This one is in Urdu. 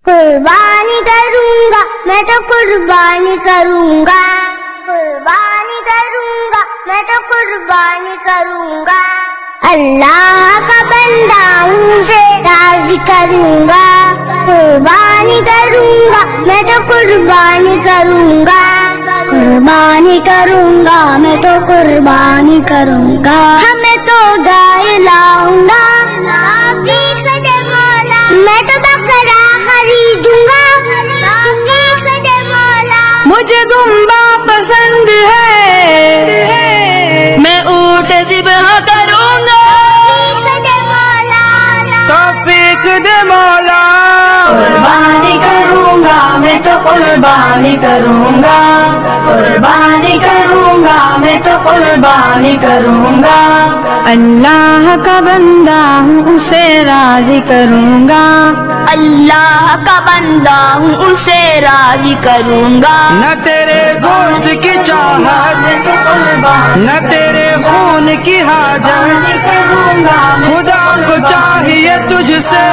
قربانی کرونگا میں تو قربانی کرونگا، قربانی کرونگا میں تو قربانی کرونگا، اللہ کا بندہ ہوں اسے راضی کرونگا، قربانی کرونگا میں تو قربانی کرونگا، قربانی کرونگا میں تو قربانی کرونگا، ہمیں تو گائے لاؤں گا میں تو بکرا خریدوں گا، مجھے دمبا پسند ہے میں اونٹ ذبح کروں گا، توفیق دے مولا، قربانی کروں گا میں تو قربانی کروں گا، قربانی کروں گا میں تو قربانی کروں گا، اللہ کا بندہ ہوں اسے راضی کروں گا، اللہ کا بندہ ہوں اسے راضی کروں گا، نہ تیرے گوشت کی چاہت نہ تیرے خون کی حاجت، خدا کو چاہیے تجھ سے